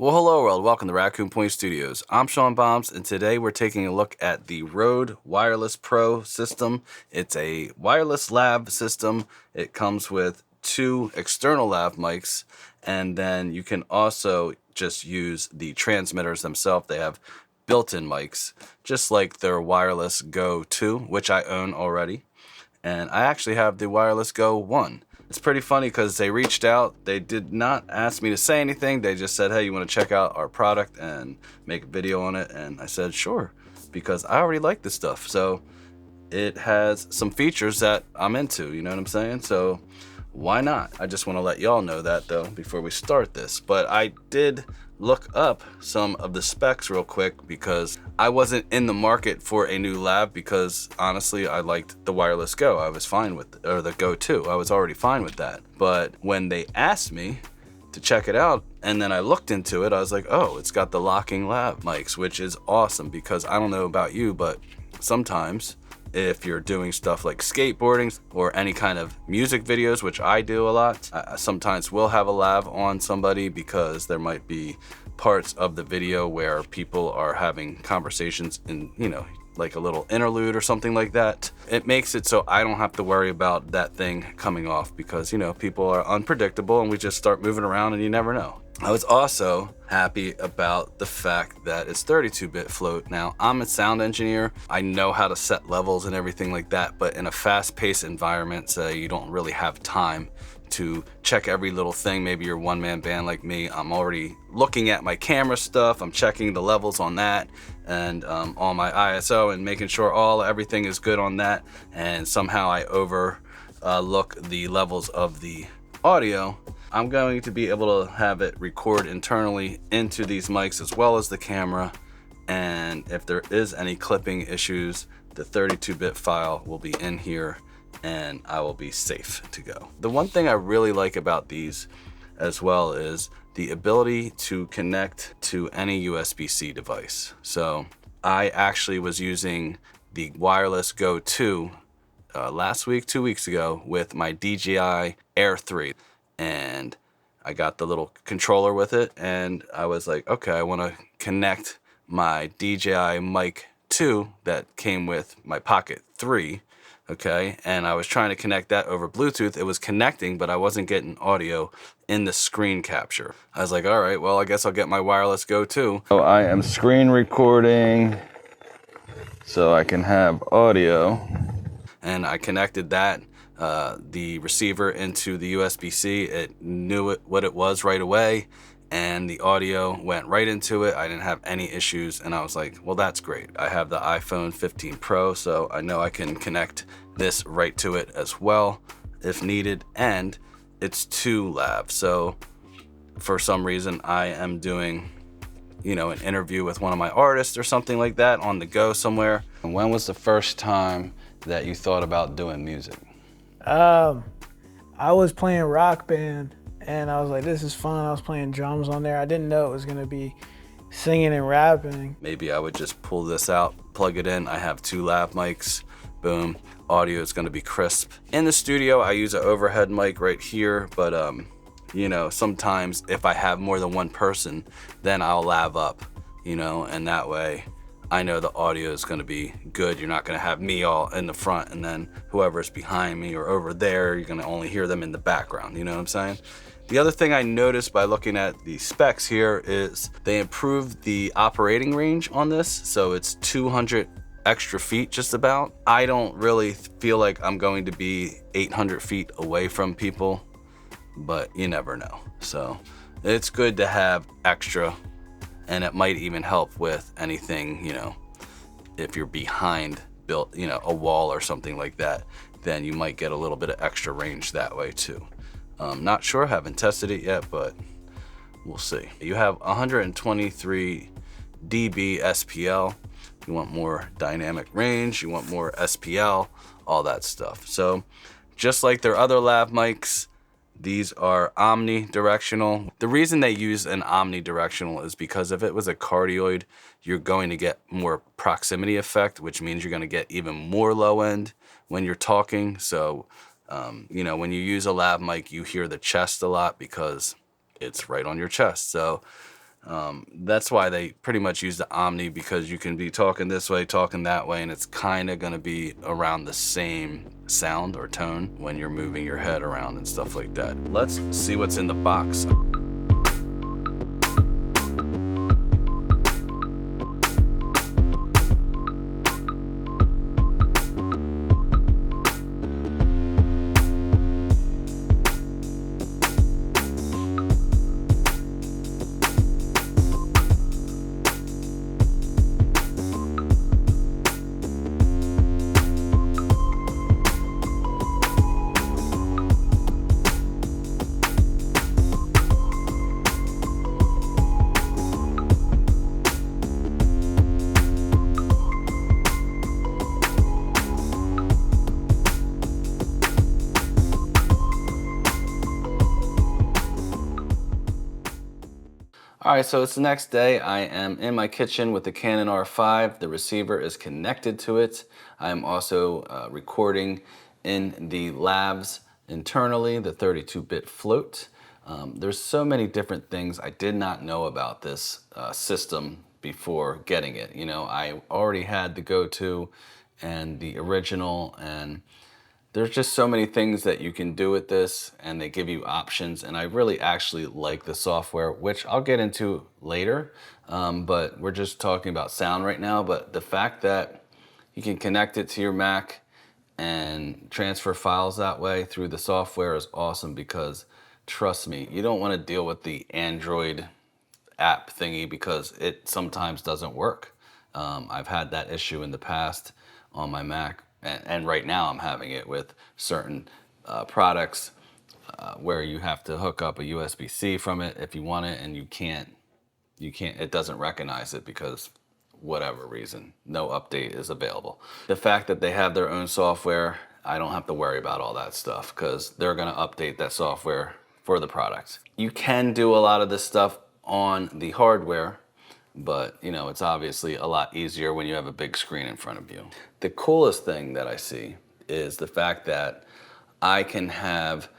Well, hello world, welcome to Raccoon Point Studios. I'm Sean Bombs, and today we're taking a look at the Rode Wireless Pro system. It's a wireless lav system. It comes with two external lav mics, and then you can also just use the transmitters themselves. They have built-in mics, just like their Wireless Go 2, which I own already. And I actually have the Wireless Go 1. It's pretty funny because they reached out. They did not ask me to say anything. They just said, hey, you want to check out our product and make a video on it? And I said, sure, because I already like this stuff. So it has some features that I'm into, you know what I'm saying? So why not? I just want to let y'all know that though before we start this. But I did look up some of the specs real quick because I wasn't in the market for a new lav because honestly I liked the Wireless Go. I was fine with or the Go 2. I was already fine with that. But when they asked me to check it out and then I looked into it, I was like, oh, it's got the locking lav mics, which is awesome because I don't know about you, but sometimes if you're doing stuff like skateboarding or any kind of music videos, which I do a lot, I sometimes will have a lav on somebody because there might be parts of the video where people are having conversations in, like a little interlude or something like that. It makes it so I don't have to worry about that thing coming off because, people are unpredictable and we just start moving around and you never know. I was also happy about the fact that it's 32-bit float. Now, I'm a sound engineer. I know how to set levels and everything like that, but in a fast-paced environment, so you don't really have time to check every little thing. Maybe you're a one-man band like me. I'm already looking at my camera stuff. I'm checking the levels on that and on my ISO and making sure everything is good on that. And somehow I overlook the levels of the audio. I'm going to be able to have it record internally into these mics as well as the camera. And if there is any clipping issues, the 32-bit file will be in here and I will be safe to go. The one thing I really like about these as well is the ability to connect to any USB-C device. So I actually was using the Wireless Go 2 last week, 2 weeks ago with my DJI Air 3. And I got the little controller with it and I was like, okay, I want to connect my DJI Mic 2 that came with my Pocket 3, okay? And I was trying to connect that over Bluetooth. It was connecting, but I wasn't getting audio in the screen capture. I was like, all right, well, I guess I'll get my Wireless Go 2. So I am screen recording so I can have audio. And I connected that the receiver into the USB-C. It knew what it was right away and the audio went right into it. I didn't have any issues and I was like, well, that's great. I have the iPhone 15 Pro, so I know I can connect this right to it as well if needed. And it's 2 lavs. So for some reason I am doing, an interview with one of my artists or something like that on the go somewhere. And when was the first time that you thought about doing music? I was playing Rock Band and I was like, this is fun. I was playing drums on there. I didn't know it was gonna be singing and rapping. Maybe I would just pull this out, plug it in. I have 2 lav mics, boom. Audio is gonna be crisp. In the studio, I use an overhead mic right here, but sometimes if I have more than one person, then I'll lav up, and that way I know the audio is gonna be good. You're not gonna have me all in the front and then whoever's behind me or over there, you're gonna only hear them in the background, you know what I'm saying? The other thing I noticed by looking at the specs here is they improved the operating range on this. So it's 200 extra feet just about. I don't really feel like I'm going to be 800 feet away from people, but you never know. So it's good to have extra. And it might even help with anything, if you're behind a wall or something like that, then you might get a little bit of extra range that way too. Not sure, haven't tested it yet, but we'll see. You have 123 dB SPL. You want more dynamic range, you want more SPL, all that stuff. So just like their other lav mics, these are omnidirectional. The reason they use an omnidirectional is because if it was a cardioid, you're going to get more proximity effect, which means you're going to get even more low end when you're talking. So, when you use a lav mic, you hear the chest a lot because it's right on your chest. So That's why they pretty much use the Omni, because you can be talking this way, talking that way, and it's kind of going to be around the same sound or tone when you're moving your head around and stuff like that. Let's see what's in the box. All right, so it's the next day. I am in my kitchen with the Canon R5. The receiver is connected to it. I'm also recording in the labs internally, the 32-bit float. There's so many different things I did not know about this system before getting it. You know, I already had the go-to and the original, and there's just so many things that you can do with this, and they give you options, and I really actually like the software, which I'll get into later, but we're just talking about sound right now. But the fact that you can connect it to your Mac and transfer files that way through the software is awesome, because trust me, you don't want to deal with the Android app thingy, because it sometimes doesn't work. I've had that issue in the past on my Mac, and right now I'm having it with certain products where you have to hook up a USB-C from it if you want it, and you can't, it doesn't recognize it because whatever reason, no update is available. The fact that they have their own software, I don't have to worry about all that stuff, because they're gonna update that software for the product. You can do a lot of this stuff on the hardware, but you know, it's obviously a lot easier when you have a big screen in front of you. The coolest thing that I see is the fact that I can have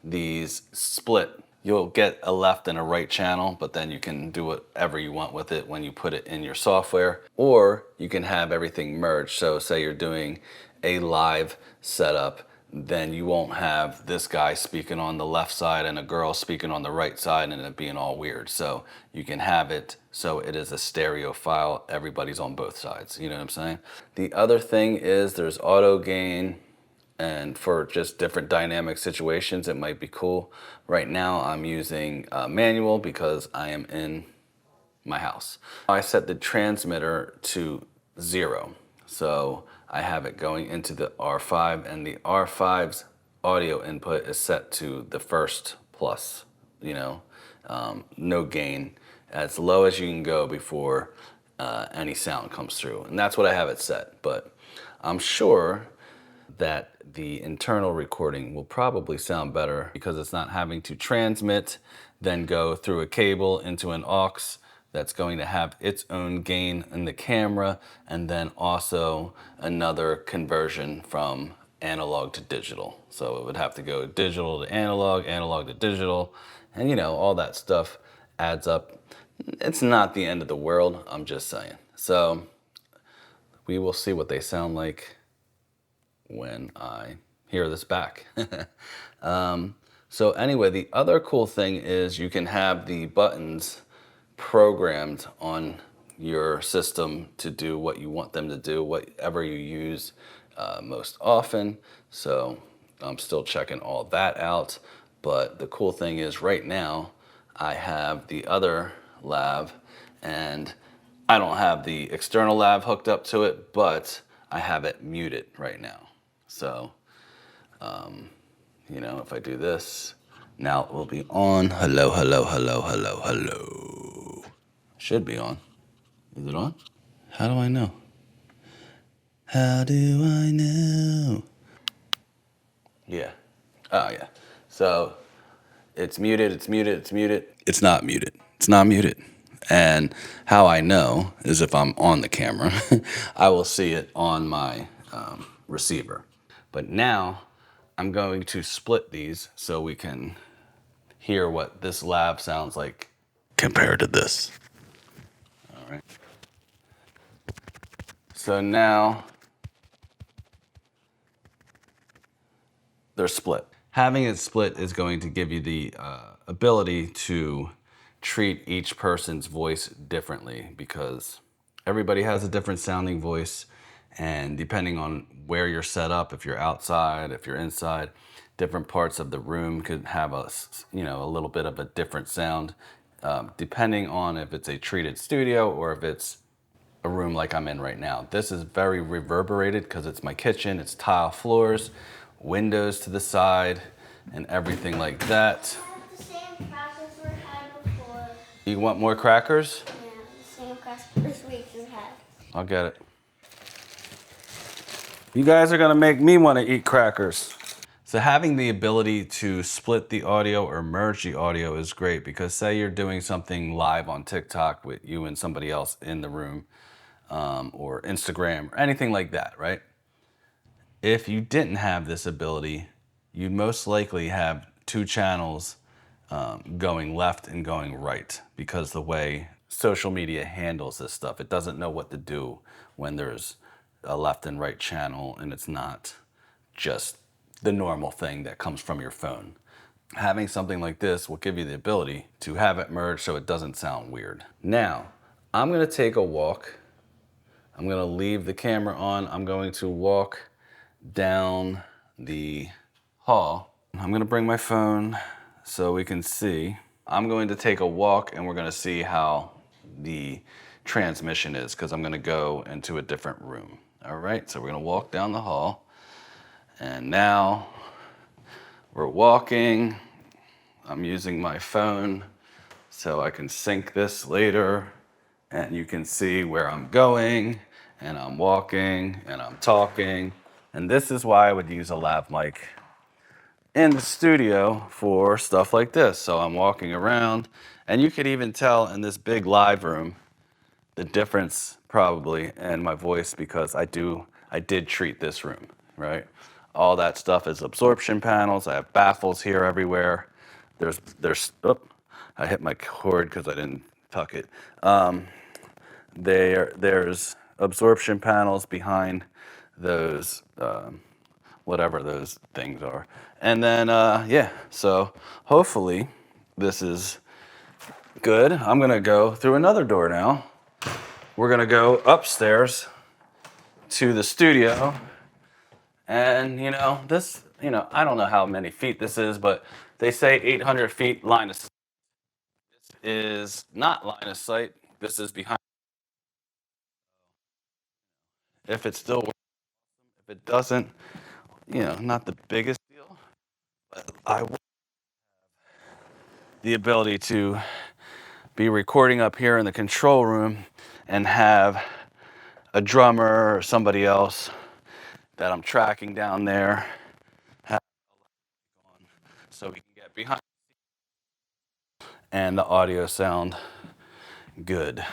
these split. You'll get a left and a right channel, but then you can do whatever you want with it when you put it in your software, or you can have everything merged. So say you're doing a live setup, then you won't have this guy speaking on the left side and a girl speaking on the right side and it being all weird. So you can have it so it is a stereo file, everybody's on both sides, you know what I'm saying? The other thing is there's auto gain, and for just different dynamic situations it might be cool. Right now I'm using manual because I am in my house. I set the transmitter to 0, so I have it going into the R5, and the R5's audio input is set to the first plus, you know, no gain, as low as you can go before any sound comes through, and that's what I have it set. But I'm sure that the internal recording will probably sound better because it's not having to transmit, then go through a cable into an aux that's going to have its own gain in the camera, and then also another conversion from analog to digital. So it would have to go digital to analog, analog to digital, and you know, all that stuff adds up. It's not the end of the world, I'm just saying. So we will see what they sound like when I hear this back. So anyway, the other cool thing is you can have the buttons programmed on your system to do what you want them to do, whatever you use most often. So I'm still checking all that out. But the cool thing is right now I have the other lav, and I don't have the external lav hooked up to it, but I have it muted right now. So, you know, if I do this, now it will be on. Hello, hello, hello, hello, hello. Should be on. Is it on? How do I know? How do I know? Yeah. Oh, yeah. So it's muted, it's muted, it's muted. It's not muted. It's not muted. And how I know is if I'm on the camera, I will see it on my receiver. But now I'm going to split these so we can hear what this lav sounds like compared to this. All right. So now they're split. Having it split is going to give you the ability to treat each person's voice differently, because everybody has a different sounding voice, and depending on where you're set up, if you're outside, if you're inside, different parts of the room could have a little bit of a different sound, depending on if it's a treated studio or if it's a room like I'm in right now. This is very reverberated because it's my kitchen, it's tile floors, windows to the side, and everything like that. The same crackers we had before. You want more crackers? Yeah, the same crackers we just had. I'll get it. You guys are gonna make me want to eat crackers. So having the ability to split the audio or merge the audio is great, because say you're doing something live on TikTok with you and somebody else in the room, or Instagram or anything like that, right? If you didn't have this ability, you'd most likely have two channels going left and going right, because the way social media handles this stuff, it doesn't know what to do when there's a left and right channel and it's not just the normal thing that comes from your phone. Having something like this will give you the ability to have it merge so it doesn't sound weird. Now, I'm gonna take a walk. I'm gonna leave the camera on. I'm going to walk down the hall. I'm gonna bring my phone so we can see. I'm going to take a walk and we're gonna see how the transmission is, because I'm gonna go into a different room. All right, so we're gonna walk down the hall, and now we're walking. I'm using my phone so I can sync this later, and you can see where I'm going, and I'm walking, and I'm talking. And this is why I would use a lav mic in the studio for stuff like this. So I'm walking around, and you could even tell in this big live room the difference probably in my voice, because I did treat this room, right? All that stuff is absorption panels. I have baffles here everywhere. I hit my cord because I didn't tuck it. There's absorption panels behind those, whatever those things are. And then, yeah, so hopefully this is good. I'm gonna go through another door now. We're gonna go upstairs to the studio. And I don't know how many feet this is, but they say 800 feet line of sight. This is not line of sight. This is behind. If it still works, if it doesn't, not the biggest deal. But I want the ability to be recording up here in the control room and have a drummer or somebody else that I'm tracking down there, so we can get behind and the audio sound good.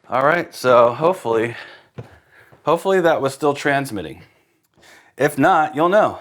All right, so hopefully that was still transmitting. If not, you'll know.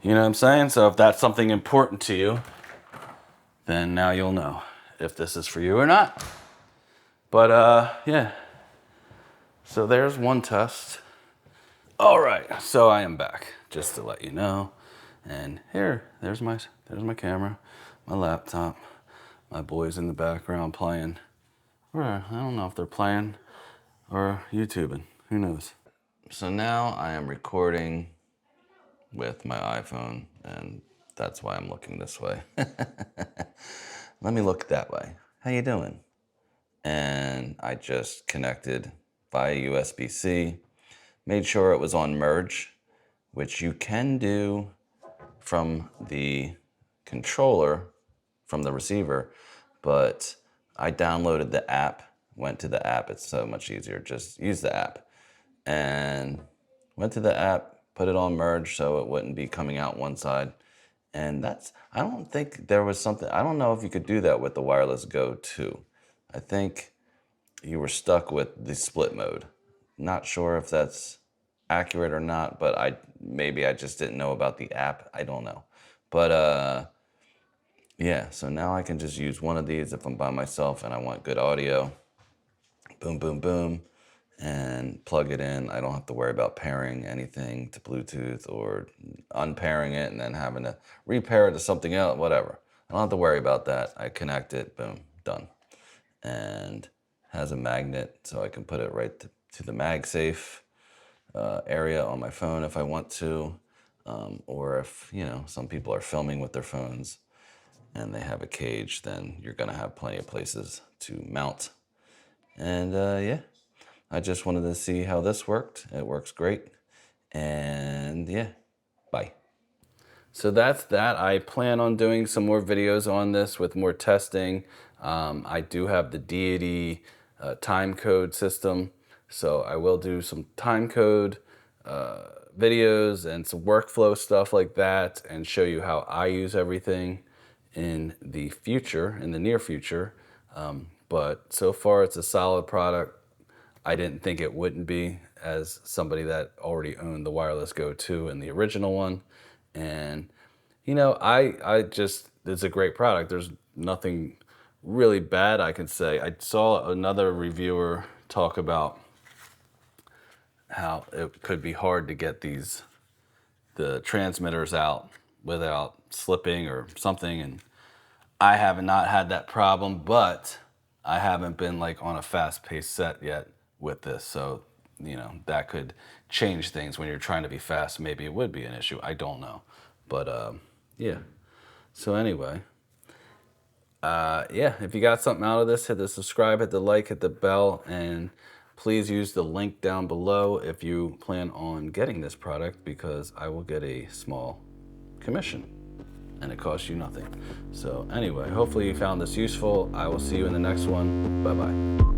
You know what I'm saying? So if that's something important to you, then now you'll know if this is for you or not. But yeah. So there's one test. All right, so I am back, just to let you know. And there's my camera, my laptop, my boys in the background playing. Or I don't know if they're playing or YouTubing. Who knows? So now I am recording with my iPhone, and that's why I'm looking this way. Let me look that way. How you doing? And I just connected via USB-C, made sure it was on merge, which you can do from the controller, from the receiver, but I downloaded the app, went to the app. It's so much easier. Just use the app. And went to the app, put it on merge so it wouldn't be coming out one side. And I don't think there was something, I don't know if you could do that with the Wireless Go 2. I think you were stuck with the split mode. Not sure if that's accurate or not, but maybe I just didn't know about the app. I don't know. But yeah, so now I can just use one of these if I'm by myself and I want good audio. Boom, boom, boom, and plug it in. I don't have to worry about pairing anything to Bluetooth or unpairing it and then having to repair it to something else, whatever. I don't have to worry about that. I connect it, boom, done. And has a magnet so I can put it right to the MagSafe area on my phone if I want to. Or if, some people are filming with their phones and they have a cage, then you're going to have plenty of places to mount. And yeah, I just wanted to see how this worked. It works great. And yeah, bye. So that's that. I plan on doing some more videos on this with more testing. I do have the Deity time code system, so I will do some time code videos and some workflow stuff like that and show you how I use everything in the future, in the near future. But so far it's a solid product. I didn't think it wouldn't be, as somebody that already owned the Wireless Go 2 and the original one. And, I just, it's a great product. There's nothing really bad I can say. I saw another reviewer talk about how it could be hard to get the transmitters out without slipping or something. And I have not had that problem, but I haven't been like on a fast-paced set yet with this. So, that could change things when you're trying to be fast. Maybe it would be an issue. I don't know. But yeah. So anyway, yeah, if you got something out of this, hit the subscribe, hit the like, hit the bell, and please use the link down below if you plan on getting this product, because I will get a small commission and it costs you nothing. So anyway, hopefully you found this useful. I will see you in the next one. Bye-bye.